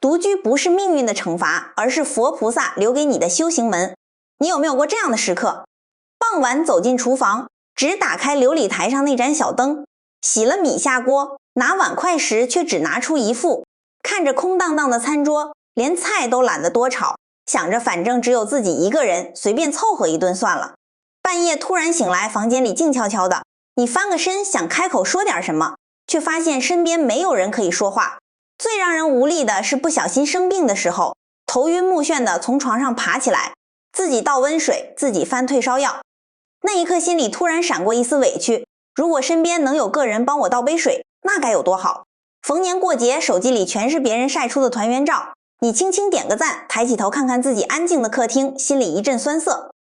独居不是命运的惩罚，而是佛菩萨留给你的修行门。你有没有过这样的时刻？傍晚走进厨房，只打开琉璃台上那盏小灯，洗了米下锅，拿碗筷时却只拿出一副，看着空荡荡的餐桌，连菜都懒得多炒，想着反正只有自己一个人，随便凑合一顿算了。半夜突然醒来，房间里静悄悄的，你翻个身想开口说点什么，却发现身边没有人可以说话。最让人无力的是不小心生病的时候，头晕目眩的从床上爬起来，自己倒温水，自己翻退烧药。那一刻心里突然闪过一丝委屈，如果身边能有个人帮我倒杯水，那该有多好。逢年过节，手机里全是别人晒出的团圆照，你轻轻点个赞，抬起头看看自己安静的客厅，心里一阵酸涩。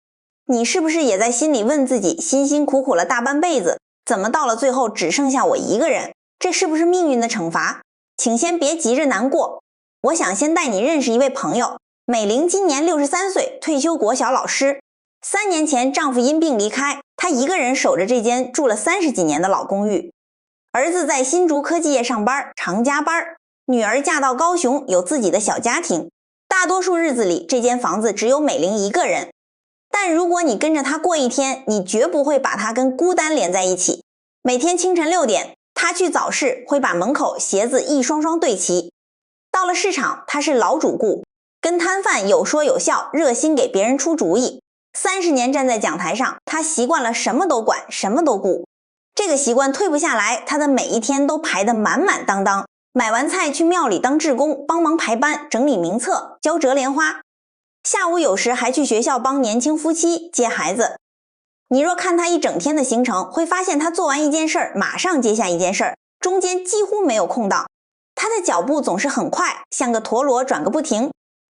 你是不是也在心里问自己，辛辛苦苦了大半辈子，怎么到了最后只剩下我一个人？这是不是命运的惩罚？请先别急着难过，我想先带你认识一位朋友。美玲今年63岁，退休国小老师。3年前丈夫因病离开，她一个人守着这间住了30几年的老公寓。儿子在新竹科技业上班，常加班。女儿嫁到高雄，有自己的小家庭。大多数日子里，这间房子只有美玲一个人。但如果你跟着她过一天，你绝不会把她跟孤单连在一起。每天清晨6点，她去早市，会把门口鞋子一双双对齐。到了市场，她是老主顾，跟摊贩有说有笑，热心给别人出主意。30年站在讲台上，她习惯了什么都管，什么都顾。这个习惯退不下来，她的每一天都排得满满当当。买完菜去庙里当志工，帮忙排班、整理名册、教折莲花。下午有时还去学校帮年轻夫妻接孩子。你若看她一整天的行程，会发现她做完一件事儿，马上接下一件事儿，中间几乎没有空档。她的脚步总是很快，像个陀螺转个不停。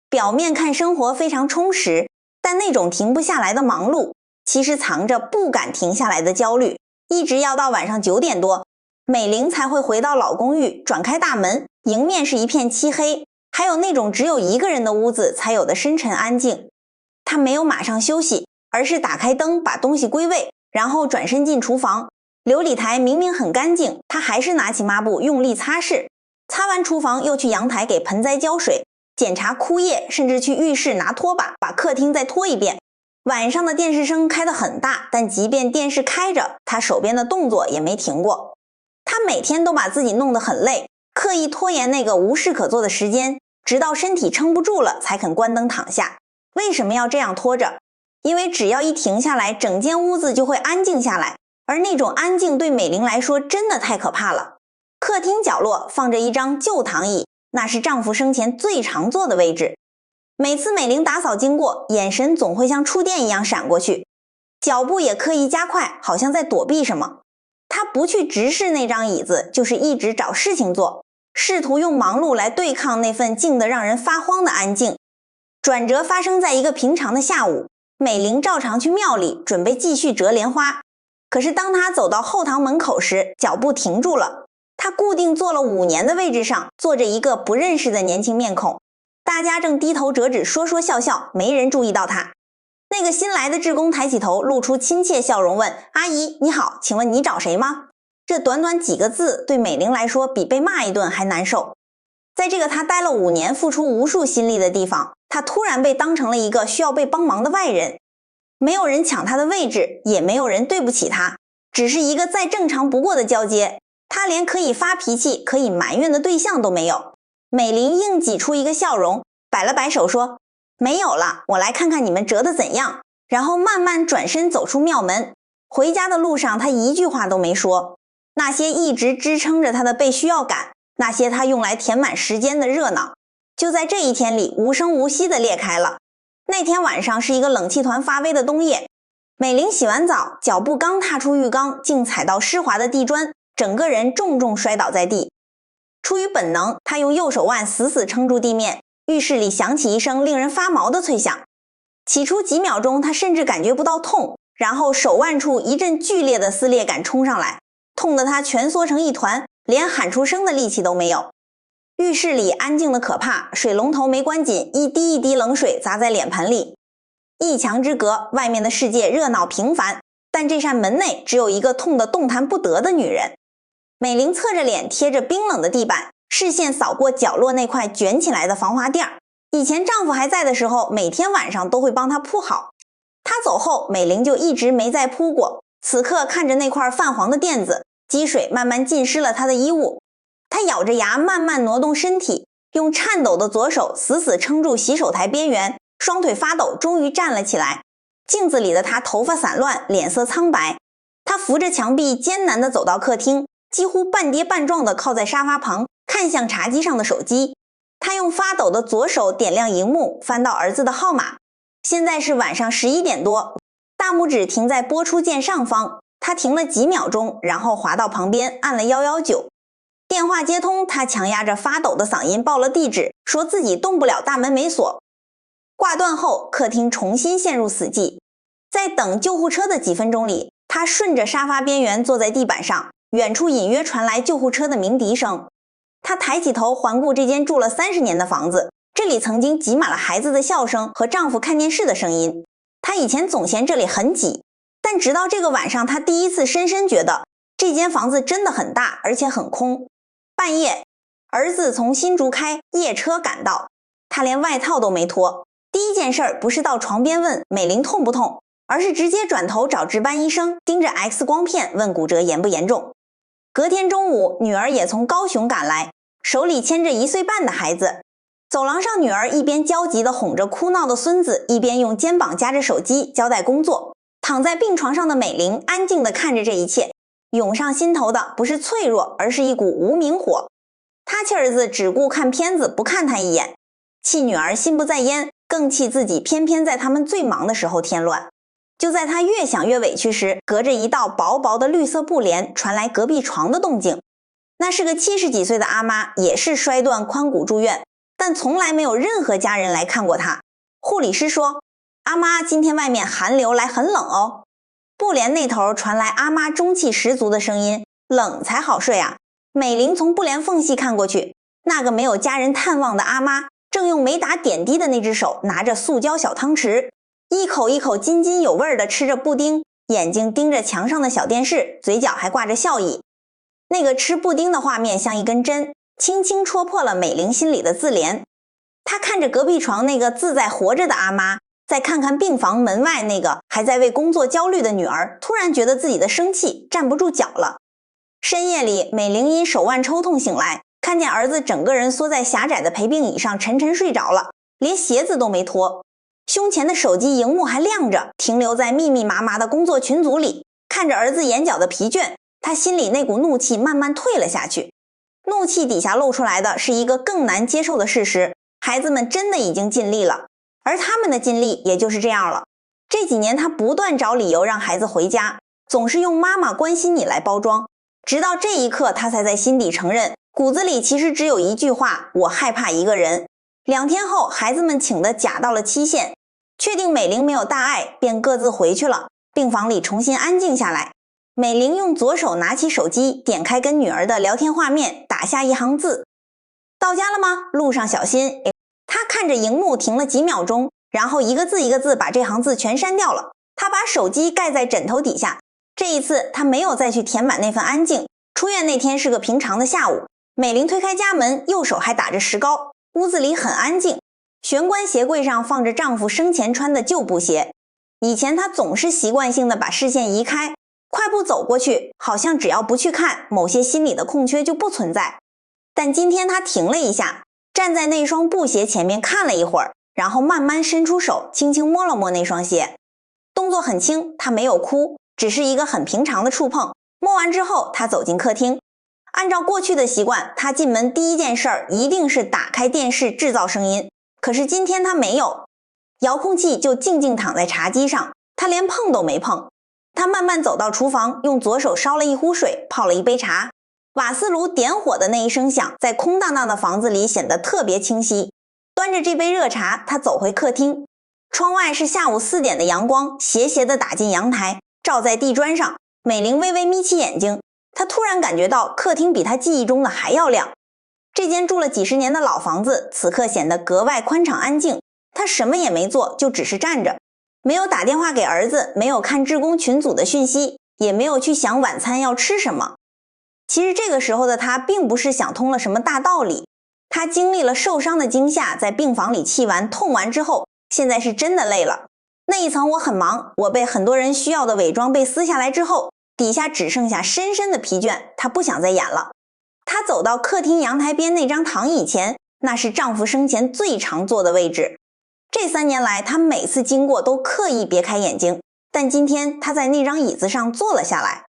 表面看生活非常充实，但那种停不下来的忙碌，其实藏着不敢停下来的焦虑。一直要到晚上9点多，美玲才会回到老公寓，转开大门，迎面是一片漆黑，还有那种只有一个人的屋子才有的深沉安静。她没有马上休息，而是打开灯，把东西归位，然后转身进厨房。琉璃台明明很干净，她还是拿起抹布用力擦拭。擦完厨房又去阳台给盆栽浇水，检查枯叶，甚至去浴室拿拖把把客厅再拖一遍。晚上的电视声开得很大，但即便电视开着，她手边的动作也没停过。她每天都把自己弄得很累，刻意拖延那个无事可做的时间，直到身体撑不住了才肯关灯躺下。为什么要这样拖着？因为只要一停下来，整间屋子就会安静下来，而那种安静对美玲来说真的太可怕了。客厅角落放着一张旧躺椅，那是丈夫生前最常坐的位置。每次美玲打扫经过，眼神总会像触电一样闪过去，脚步也刻意加快，好像在躲避什么。她不去直视那张椅子，就是一直找事情做，试图用忙碌来对抗那份静得让人发慌的安静。转折发生在一个平常的下午，美玲照常去庙里，准备继续折莲花。可是当她走到后堂门口时，脚步停住了。她固定坐了5年的位置上，坐着一个不认识的年轻面孔。大家正低头折纸，说说笑笑，没人注意到她。那个新来的志工抬起头，露出亲切笑容，问：阿姨你好，请问你找谁吗？这短短几个字对美玲来说比被骂一顿还难受。在这个她待了5年付出无数心力的地方，她突然被当成了一个需要被帮忙的外人。没有人抢她的位置，也没有人对不起她，只是一个再正常不过的交接。她连可以发脾气可以埋怨的对象都没有。美玲硬挤出一个笑容，摆了摆手说：没有了，我来看看你们折得怎样。然后慢慢转身走出庙门。回家的路上她一句话都没说。那些一直支撑着她的被需要感，那些她用来填满时间的热闹，就在这一天里无声无息地裂开了。那天晚上是一个冷气团发威的冬夜，美玲洗完澡，脚步刚踏出浴缸，竟踩到湿滑的地砖，整个人重重摔倒在地。出于本能，她用右手腕死死撑住地面，浴室里响起一声令人发毛的脆响。起初几秒钟她甚至感觉不到痛，然后手腕处一阵剧烈的撕裂感冲上来，痛得她蜷缩成一团，连喊出声的力气都没有。浴室里安静的可怕，水龙头没关紧，一滴一滴冷水砸在脸盆里。一墙之隔，外面的世界热闹平凡，但这扇门内只有一个痛得动弹不得的女人。美玲侧着脸贴着冰冷的地板，视线扫过角落那块卷起来的防滑垫。以前丈夫还在的时候，每天晚上都会帮她铺好。他走后，美玲就一直没再铺过。此刻看着那块泛黄的垫子，积水慢慢浸湿了她的衣物。她咬着牙，慢慢挪动身体，用颤抖的左手死死撑住洗手台边缘，双腿发抖，终于站了起来。镜子里的她头发散乱，脸色苍白。她扶着墙壁，艰难地走到客厅，几乎半跌半撞地靠在沙发旁，看向茶几上的手机。她用发抖的左手点亮荧幕，翻到儿子的号码。现在是晚上11点多，大拇指停在播出键上方，她停了几秒钟，然后滑到旁边按了119。电话接通，她强压着发抖的嗓音报了地址，说自己动不了，大门没锁。挂断后，客厅重新陷入死寂。在等救护车的几分钟里，她顺着沙发边缘坐在地板上，远处隐约传来救护车的鸣笛声。她抬起头环顾这间住了30年的房子，这里曾经挤满了孩子的笑声和丈夫看电视的声音。她以前总嫌这里很挤，但直到这个晚上，她第一次深深觉得这间房子真的很大，而且很空。半夜，儿子从新竹开夜车赶到，她连外套都没脱。第一件事不是到床边问美玲痛不痛，而是直接转头找值班医生，盯着 X 光片问骨折严不严重。隔天中午，女儿也从高雄赶来，手里牵着1岁半的孩子。走廊上，女儿一边焦急地哄着哭闹的孙子，一边用肩膀夹着手机交代工作。躺在病床上的美玲安静地看着这一切，涌上心头的不是脆弱，而是一股无名火。她气儿子只顾看片子，不看她一眼，气女儿心不在焉，更气自己偏偏在他们最忙的时候添乱。就在她越想越委屈时，隔着一道薄薄的绿色布帘传来隔壁床的动静。那是个70几岁的阿妈，也是摔断髋骨住院，但从来没有任何家人来看过她。护理师说，阿妈今天外面寒流来，很冷哦。布帘那头传来阿妈中气十足的声音，冷才好睡啊。美玲从布帘缝隙看过去，那个没有家人探望的阿妈正用没打点滴的那只手拿着塑胶小汤匙，一口一口津津有味地吃着布丁，眼睛盯着墙上的小电视，嘴角还挂着笑意。那个吃布丁的画面像一根针，轻轻戳破了美玲心里的自怜。她看着隔壁床那个自在活着的阿妈，再看看病房门外那个还在为工作焦虑的女儿，突然觉得自己的生气站不住脚了。深夜里，美玲因手腕抽痛醒来，看见儿子整个人缩在狭窄的陪病椅上沉沉睡着了，连鞋子都没脱。胸前的手机荧幕还亮着，停留在密密麻麻的工作群组里。看着儿子眼角的疲倦，他心里那股怒气慢慢退了下去。怒气底下露出来的是一个更难接受的事实，孩子们真的已经尽力了，而他们的尽力也就是这样了。这几年他不断找理由让孩子回家，总是用妈妈关心你来包装，直到这一刻他才在心底承认，骨子里其实只有一句话，我害怕一个人。2天后，孩子们请的假到了期限，确定美玲没有大碍，便各自回去了。病房里重新安静下来，美玲用左手拿起手机，点开跟女儿的聊天画面，打下一行字：到家了吗？路上小心。她看着荧幕停了几秒钟，然后一个字一个字把这行字全删掉了。她把手机盖在枕头底下，这一次她没有再去填满那份安静。出院那天是个平常的下午，美玲推开家门，右手还打着石膏，屋子里很安静。玄关鞋柜上放着丈夫生前穿的旧布鞋，以前她总是习惯性的把视线移开，快步走过去，好像只要不去看，某些心理的空缺就不存在。但今天她停了一下，站在那双布鞋前面看了一会儿，然后慢慢伸出手，轻轻摸了摸那双鞋。动作很轻，她没有哭，只是一个很平常的触碰。摸完之后，她走进客厅。按照过去的习惯，她进门第一件事一定是打开电视制造声音，可是今天她没有，遥控器就静静躺在茶几上，她连碰都没碰。她慢慢走到厨房，用左手烧了一壶水，泡了一杯茶。瓦斯炉点火的那一声响，在空荡荡的房子里显得特别清晰。端着这杯热茶，她走回客厅。窗外是下午4点的阳光，斜斜地打进阳台，照在地砖上。美玲微微眯起眼睛，她突然感觉到客厅比她记忆中的还要亮。这间住了几十年的老房子，此刻显得格外宽敞安静。她什么也没做，就只是站着，没有打电话给儿子，没有看志工群组的讯息，也没有去想晚餐要吃什么。其实这个时候的他并不是想通了什么大道理，他经历了受伤的惊吓，在病房里气完痛完之后，现在是真的累了。那一层我很忙，我被很多人需要的伪装被撕下来之后，底下只剩下深深的疲倦，他不想再演了。他走到客厅阳台边那张躺椅前，那是丈夫生前最常坐的位置。这3年来，他每次经过都刻意别开眼睛，但今天他在那张椅子上坐了下来。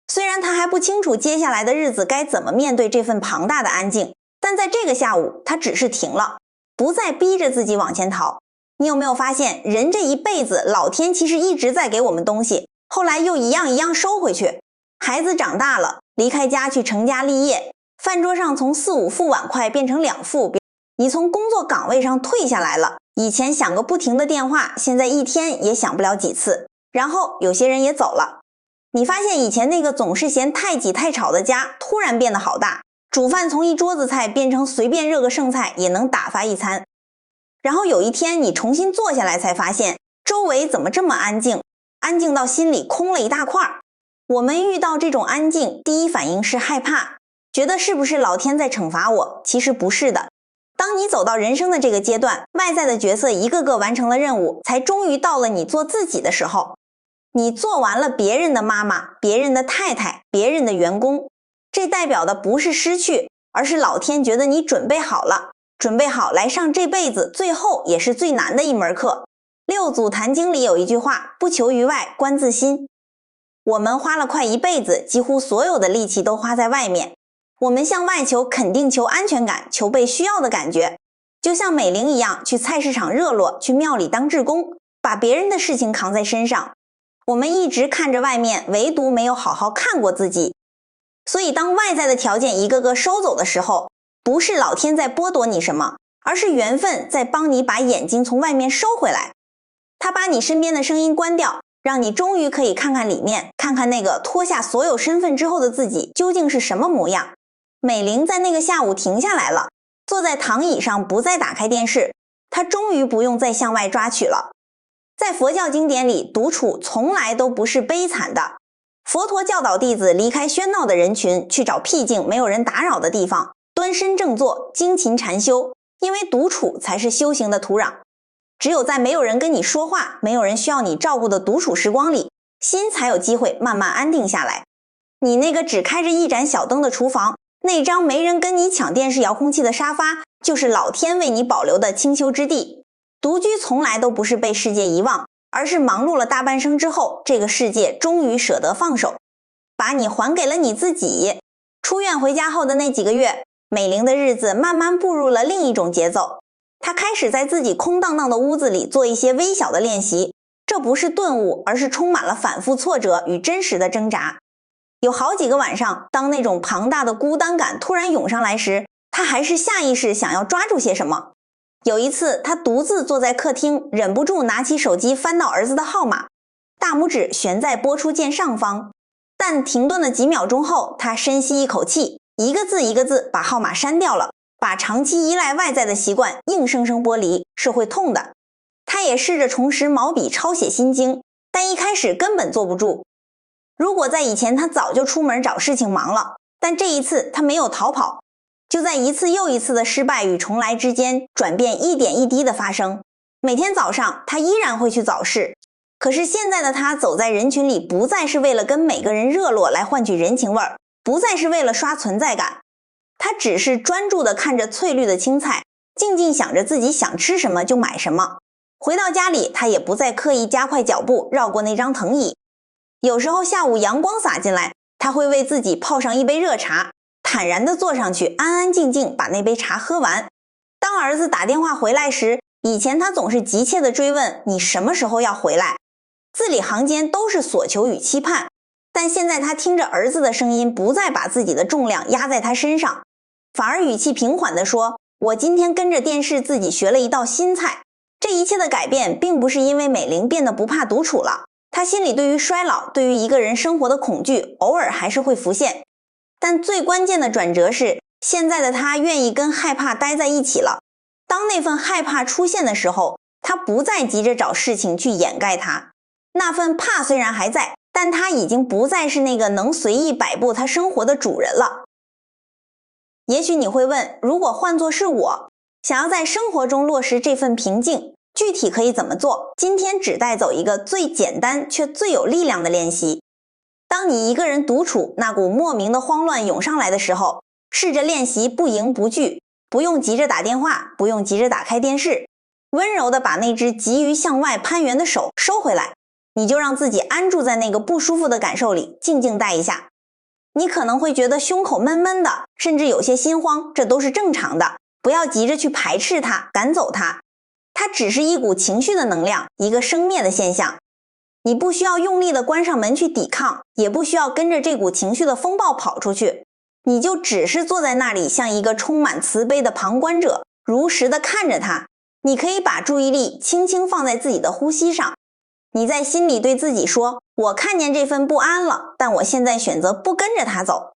虽然他还不清楚接下来的日子该怎么面对这份庞大的安静，但在这个下午，他只是停了，不再逼着自己往前逃。你有没有发现，人这一辈子，老天其实一直在给我们东西，后来又一样一样收回去。孩子长大了，离开家去成家立业，饭桌上从4、5副碗筷变成2副，你从工作岗位上退下来了，以前响个不停的电话，现在一天也响不了几次。然后有些人也走了，你发现以前那个总是嫌太挤太吵的家，突然变得好大，煮饭从一桌子菜变成随便热个剩菜也能打发一餐。然后有一天你重新坐下来，才发现周围怎么这么安静，安静到心里空了一大块。我们遇到这种安静，第一反应是害怕，觉得是不是老天在惩罚我？其实不是的。当你走到人生的这个阶段，外在的角色一个个完成了任务，才终于到了你做自己的时候。你做完了别人的妈妈、别人的太太、别人的员工，这代表的不是失去，而是老天觉得你准备好了，准备好来上这辈子最后也是最难的一门课。六祖坛经里有一句话，不求于外，观自心。我们花了快一辈子，几乎所有的力气都花在外面。我们向外求，肯定求安全感，求被需要的感觉。就像美玲一样，去菜市场热络，去庙里当志工，把别人的事情扛在身上。我们一直看着外面，唯独没有好好看过自己。所以当外在的条件一个个收走的时候，不是老天在剥夺你什么，而是缘分在帮你把眼睛从外面收回来。他把你身边的声音关掉，让你终于可以看看里面，看看那个脱下所有身份之后的自己究竟是什么模样。美玲在那个下午停下来了，坐在躺椅上，不再打开电视，她终于不用再向外抓取了。在佛教经典里，独处从来都不是悲惨的。佛陀教导弟子离开喧闹的人群，去找僻静没有人打扰的地方，端身正坐，精勤禅修，因为独处才是修行的土壤。只有在没有人跟你说话，没有人需要你照顾的独处时光里，心才有机会慢慢安定下来。你那个只开着一盏小灯的厨房，那张没人跟你抢电视遥控器的沙发，就是老天为你保留的清修之地。独居从来都不是被世界遗忘，而是忙碌了大半生之后，这个世界终于舍得放手，把你还给了你自己。出院回家后的那几个月，美玲的日子慢慢步入了另一种节奏。她开始在自己空荡荡的屋子里做一些微小的练习，这不是顿悟，而是充满了反复挫折与真实的挣扎。有好几个晚上，当那种庞大的孤单感突然涌上来时，她还是下意识想要抓住些什么。有一次，她独自坐在客厅，忍不住拿起手机翻到儿子的号码，大拇指悬在拨出键上方。但停顿了几秒钟后，她深吸一口气，一个字一个字把号码删掉了。把长期依赖外在的习惯硬生生剥离是会痛的。她也试着重拾毛笔抄写心经，但一开始根本坐不住。如果在以前，她早就出门找事情忙了，但这一次她没有逃跑，就在一次又一次的失败与重来之间，转变一点一滴的发生。每天早上，她依然会去早市，可是现在的她走在人群里，不再是为了跟每个人热络来换取人情味儿，不再是为了刷存在感。她只是专注地看着翠绿的青菜，静静想着自己想吃什么就买什么。回到家里，她也不再刻意加快脚步绕过那张藤椅。有时候下午阳光洒进来，她会为自己泡上一杯热茶，坦然地坐上去，安安静静把那杯茶喝完。当儿子打电话回来时，以前她总是急切地追问你什么时候要回来，字里行间都是索求与期盼。但现在她听着儿子的声音，不再把自己的重量压在他身上，反而语气平缓地说，我今天跟着电视自己学了一道新菜。这一切的改变并不是因为美玲变得不怕独处了，她心里对于衰老，对于一个人生活的恐惧偶尔还是会浮现。但最关键的转折是，现在的她愿意跟害怕待在一起了。当那份害怕出现的时候，她不再急着找事情去掩盖它。那份怕虽然还在，但他已经不再是那个能随意摆布他生活的主人了。也许你会问，如果换作是我，想要在生活中落实这份平静，具体可以怎么做？今天只带走一个最简单却最有力量的练习。当你一个人独处，那股莫名的慌乱涌上来的时候，试着练习不迎不拒，不用急着打电话，不用急着打开电视，温柔地把那只急于向外攀援的手收回来，你就让自己安住在那个不舒服的感受里，静静待一下。你可能会觉得胸口闷闷的，甚至有些心慌，这都是正常的，不要急着去排斥它，赶走它。它只是一股情绪的能量，一个生灭的现象。你不需要用力地关上门去抵抗，也不需要跟着这股情绪的风暴跑出去，你就只是坐在那里，像一个充满慈悲的旁观者，如实地看着它。你可以把注意力轻轻放在自己的呼吸上，你在心里对自己说，我看见这份不安了，但我现在选择不跟着它走。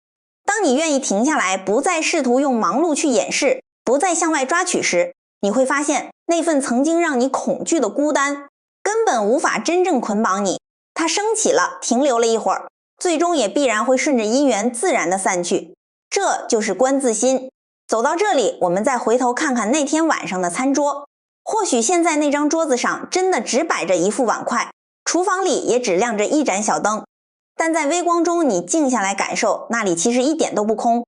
当你愿意停下来，不再试图用忙碌去掩饰，不再向外抓取时，你会发现那份曾经让你恐惧的孤单根本无法真正捆绑你，它升起了，停留了一会儿，最终也必然会顺着因缘自然地散去。这就是观自心。走到这里，我们再回头看看那天晚上的餐桌，或许现在那张桌子上真的只摆着一副碗筷，厨房里也只亮着一盏小灯，但在微光中你静下来感受，那里其实一点都不空。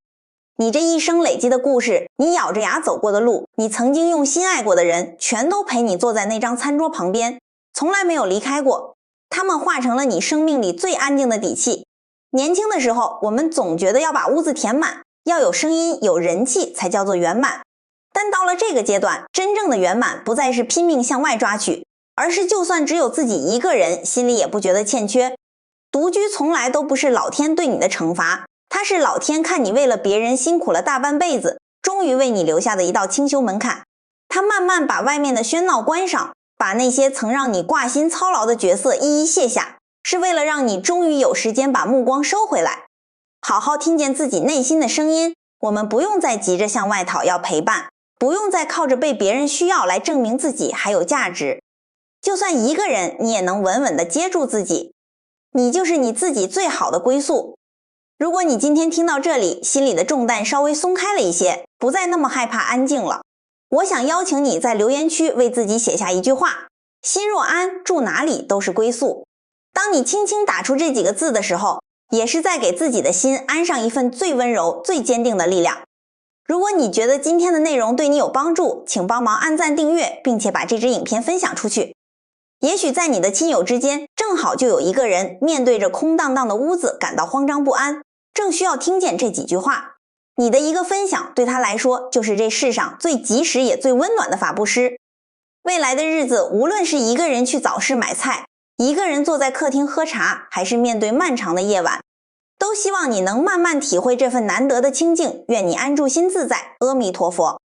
你这一生累积的故事，你咬着牙走过的路，你曾经用心爱过的人，全都陪你坐在那张餐桌旁边，从来没有离开过。他们化成了你生命里最安静的底气。年轻的时候，我们总觉得要把屋子填满，要有声音有人气才叫做圆满。但到了这个阶段，真正的圆满不再是拼命向外抓取，而是就算只有自己一个人，心里也不觉得欠缺。独居从来都不是老天对你的惩罚，它是老天看你为了别人辛苦了大半辈子，终于为你留下的一道清修门槛。他慢慢把外面的喧闹关上，把那些曾让你挂心操劳的角色一一卸下，是为了让你终于有时间把目光收回来，好好听见自己内心的声音。我们不用再急着向外讨要陪伴，不用再靠着被别人需要来证明自己还有价值。就算一个人，你也能稳稳地接住自己，你就是你自己最好的归宿。如果你今天听到这里，心里的重担稍微松开了一些，不再那么害怕安静了，我想邀请你在留言区为自己写下一句话，心若安，住哪里都是归宿。当你轻轻打出这几个字的时候，也是在给自己的心安上一份最温柔最坚定的力量。如果你觉得今天的内容对你有帮助，请帮忙按赞订阅，并且把这支影片分享出去。也许在你的亲友之间，正好就有一个人面对着空荡荡的屋子感到慌张不安，正需要听见这几句话。你的一个分享对他来说，就是这世上最及时也最温暖的法布施。未来的日子，无论是一个人去早市买菜，一个人坐在客厅喝茶，还是面对漫长的夜晚，都希望你能慢慢体会这份难得的清静。愿你安住心自在，阿弥陀佛。